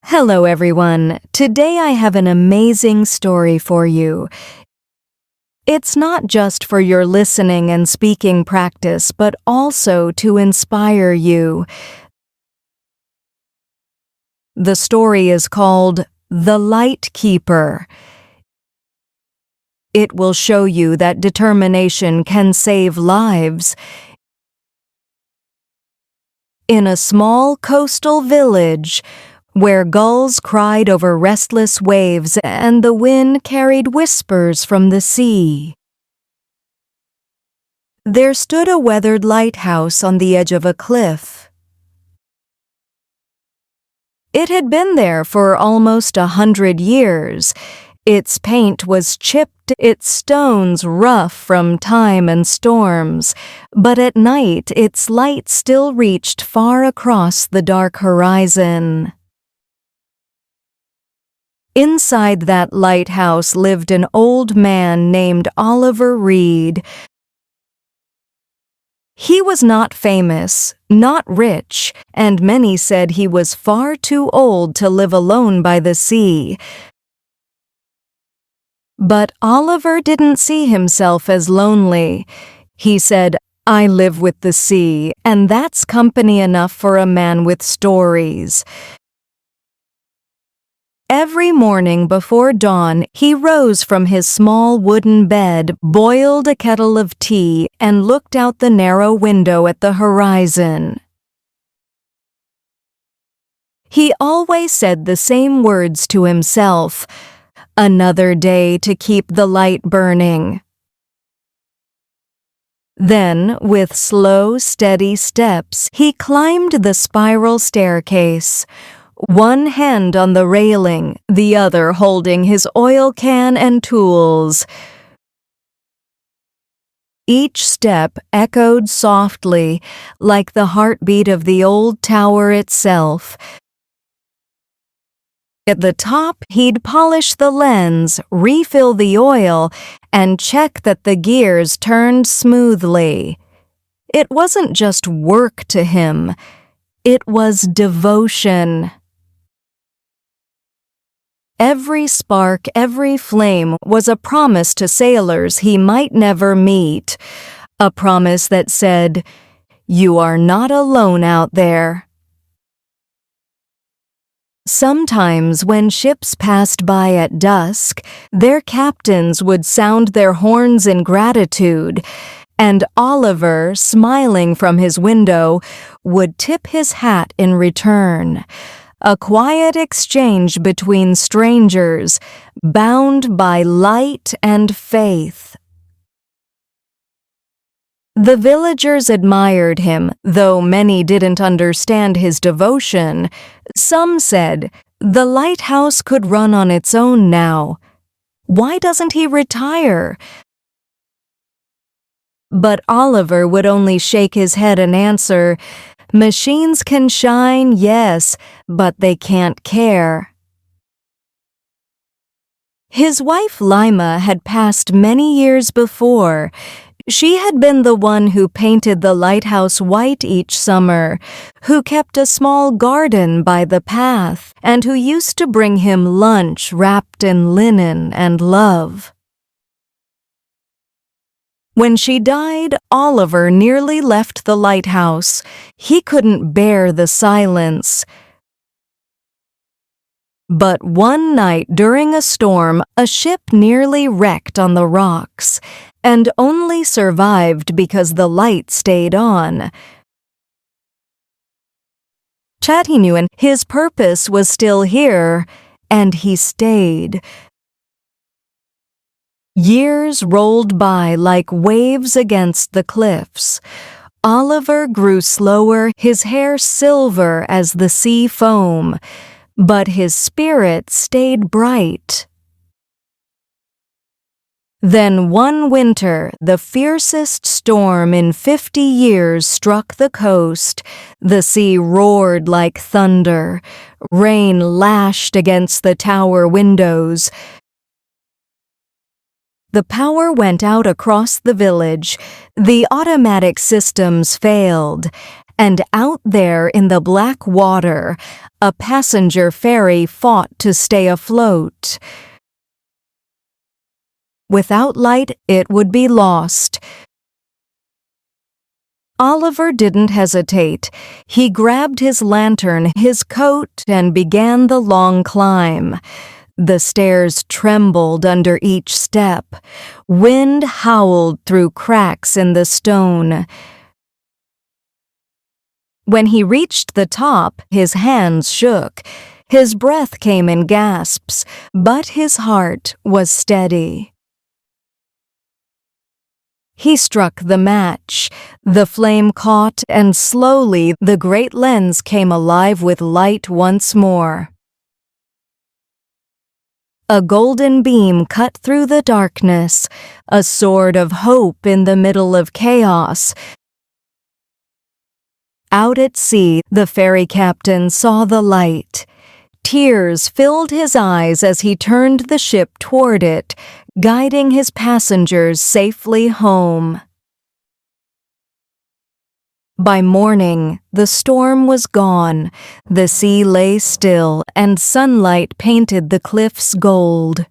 Hello everyone. Today I have an amazing story for you. It's not just for your listening and speaking practice, but also to inspire you. The story is called The Light Keeper. It will show you that determination can save lives. In a small coastal village, where gulls cried over restless waves and the wind carried whispers from the sea, there stood a weathered lighthouse on the edge of a cliff. It had been there for almost 100 years. Its paint was chipped, its stones rough from time and storms, but at night its light still reached far across the dark horizon. Inside that lighthouse lived an old man named Oliver Reed. He was not famous, not rich, and many said he was far too old to live alone by the sea. But Oliver didn't see himself as lonely. He said, "I live with the sea, and that's company enough for a man with stories." Every morning before dawn, he rose from his small wooden bed, boiled a kettle of tea, and looked out the narrow window at the horizon. He always said the same words to himself, "Another day to keep the light burning." Then, with slow, steady steps, he climbed the spiral staircase, one hand on the railing, the other holding his oil can and tools. Each step echoed softly, like the heartbeat of the old tower itself. At the top, he'd polish the lens, refill the oil, and check that the gears turned smoothly. It wasn't just work to him. It was devotion. Every spark, every flame was a promise to sailors he might never meet, a promise that said, "You are not alone out there." Sometimes when ships passed by at dusk, their captains would sound their horns in gratitude, and Oliver, smiling from his window, would tip his hat in return. A quiet exchange between strangers, bound by light and faith. The villagers admired him, though many didn't understand his devotion. Some said, "The lighthouse could run on its own now. Why doesn't he retire?" But Oliver would only shake his head and answer, "Machines can shine, yes, but they can't care." His wife Lima had passed many years before. She had been the one who painted the lighthouse white each summer, who kept a small garden by the path, and who used to bring him lunch wrapped in linen and love. When she died, Oliver nearly left the lighthouse. He couldn't bear the silence. But one night during a storm, a ship nearly wrecked on the rocks, and only survived because the light stayed on. He knew and his purpose was still here, and he stayed. Years rolled by like waves against the cliffs. Oliver grew slower, his hair silver as the sea foam, but his spirit stayed bright. Then one winter, the fiercest storm in 50 years struck the coast. The sea roared like thunder. Rain lashed against the tower windows. The power went out across the village. The automatic systems failed, and out there in the black water, a passenger ferry fought to stay afloat. Without light, it would be lost. Oliver didn't hesitate. He grabbed his lantern, his coat, and began the long climb. The stairs trembled under each step. Wind howled through cracks in the stone. When he reached the top, his hands shook. His breath came in gasps, but his heart was steady. He struck the match. The flame caught, and slowly the great lens came alive with light once more. A golden beam cut through the darkness, a sword of hope in the middle of chaos. Out at sea, the ferry captain saw the light. Tears filled his eyes as he turned the ship toward it, guiding his passengers safely home. By morning, the storm was gone. The sea lay still, and sunlight painted the cliffs gold.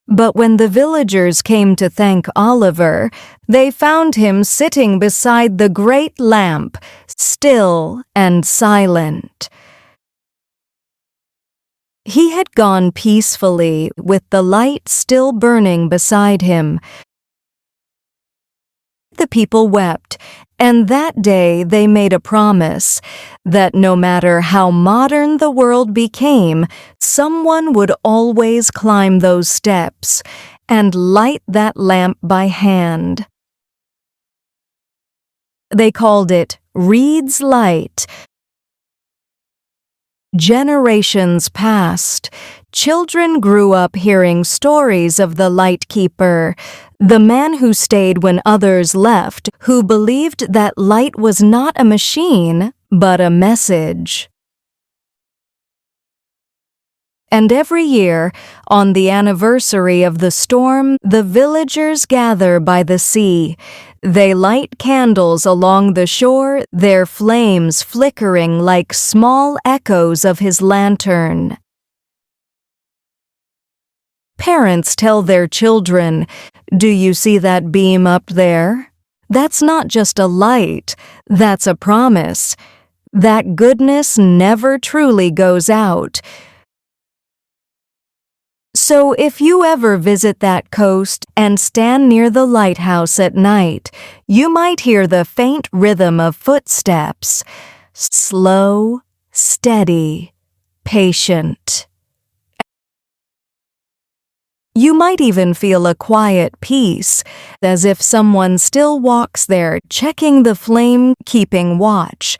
But when the villagers came to thank Oliver, they found him sitting beside the great lamp, still and silent. He had gone peacefully, with the light still burning beside him. The people wept, and that day they made a promise that no matter how modern the world became, someone would always climb those steps and light that lamp by hand. They called it Reed's Light. Generations passed. Children grew up hearing stories of the light keeper, the man who stayed when others left, who believed that light was not a machine, but a message. And every year, on the anniversary of the storm, the villagers gather by the sea. They light candles along the shore, their flames flickering like small echoes of his lantern. Parents tell their children, "Do you see that beam up there? That's not just a light, that's a promise. That goodness never truly goes out." So if you ever visit that coast and stand near the lighthouse at night, you might hear the faint rhythm of footsteps, slow, steady, patient. You might even feel a quiet peace, as if someone still walks there, checking the flame, keeping watch.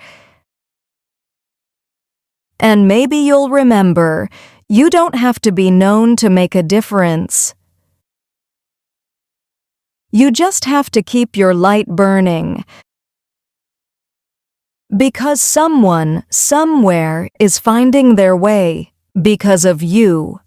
And maybe you'll remember, you don't have to be known to make a difference. You just have to keep your light burning. Because someone, somewhere, is finding their way because of you.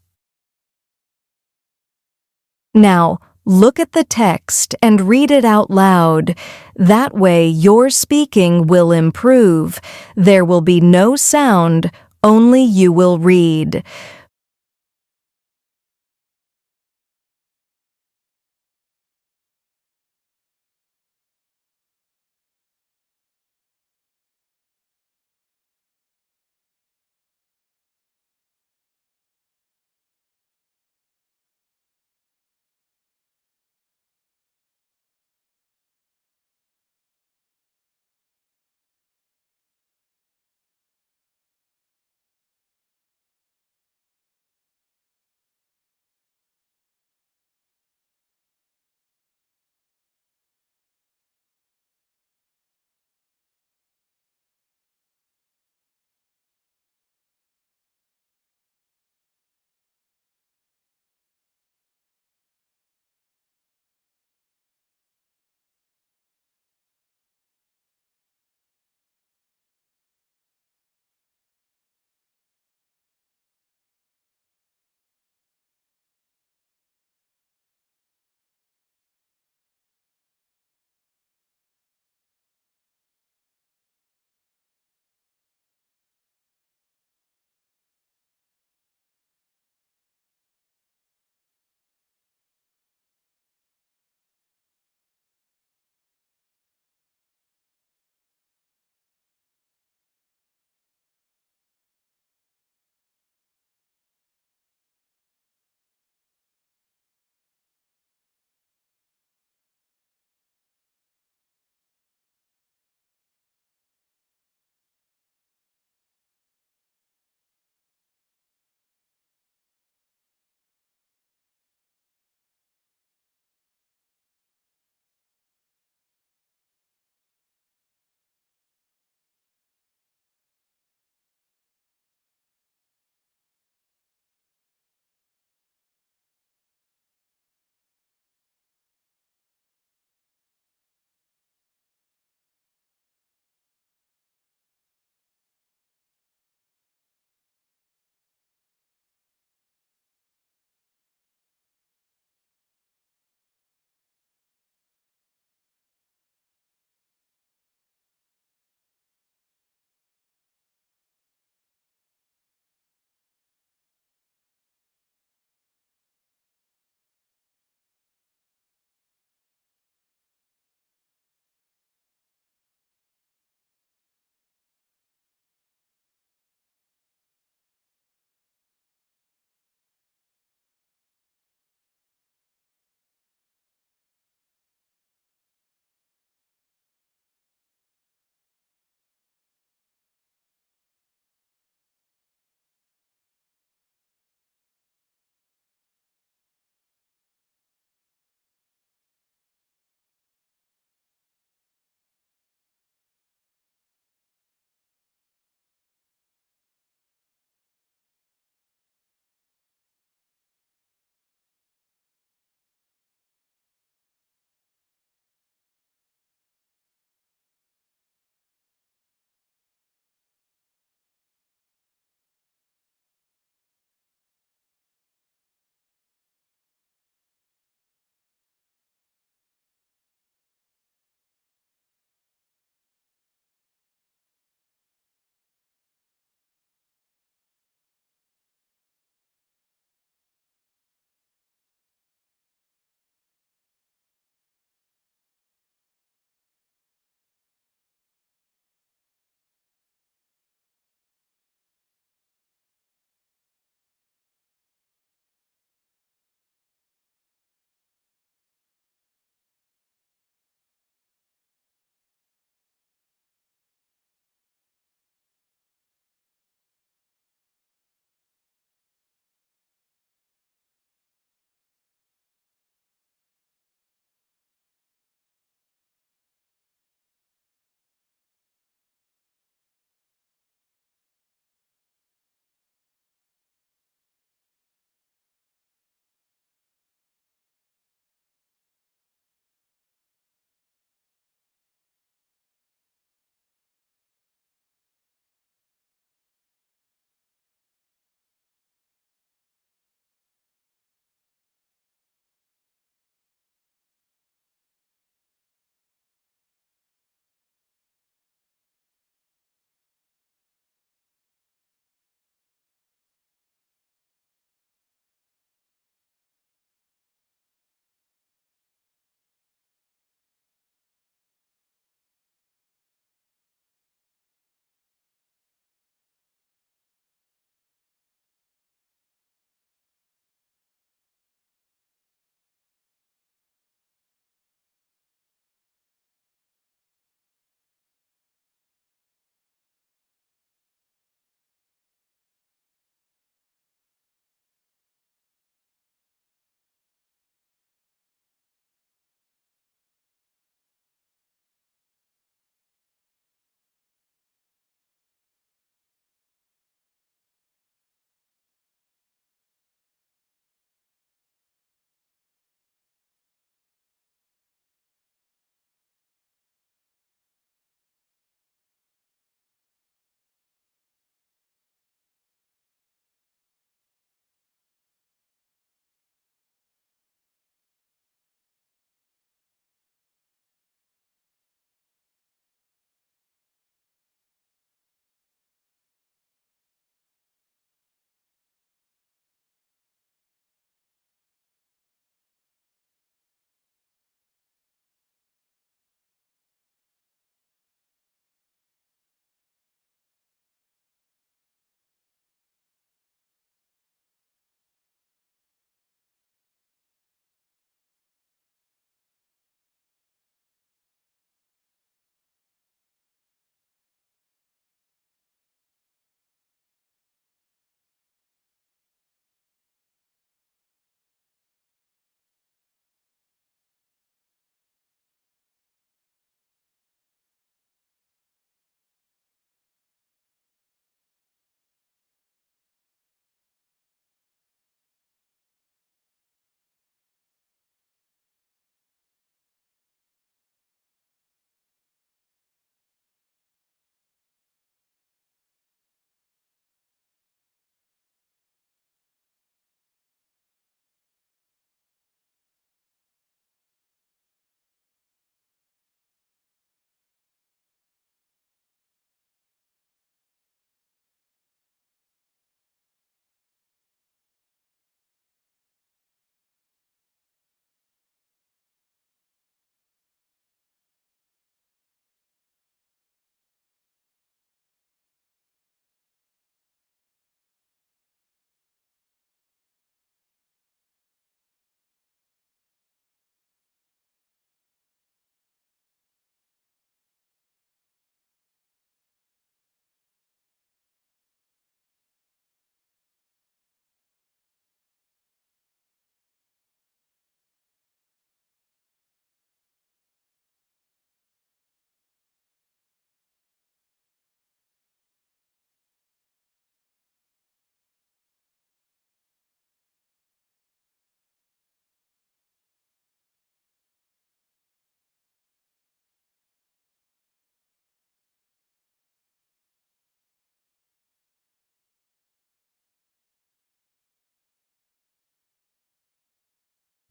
Now, look at the text and read it out loud. That way, your speaking will improve. There will be no sound, only you will read.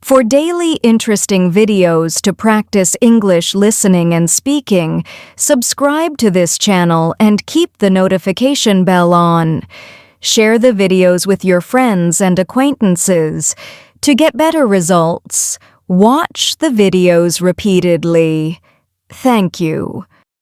For daily interesting videos to practice English listening and speaking, subscribe to this channel and keep the notification bell on. Share the videos with your friends and acquaintances. To get better results, watch the videos repeatedly. Thank you.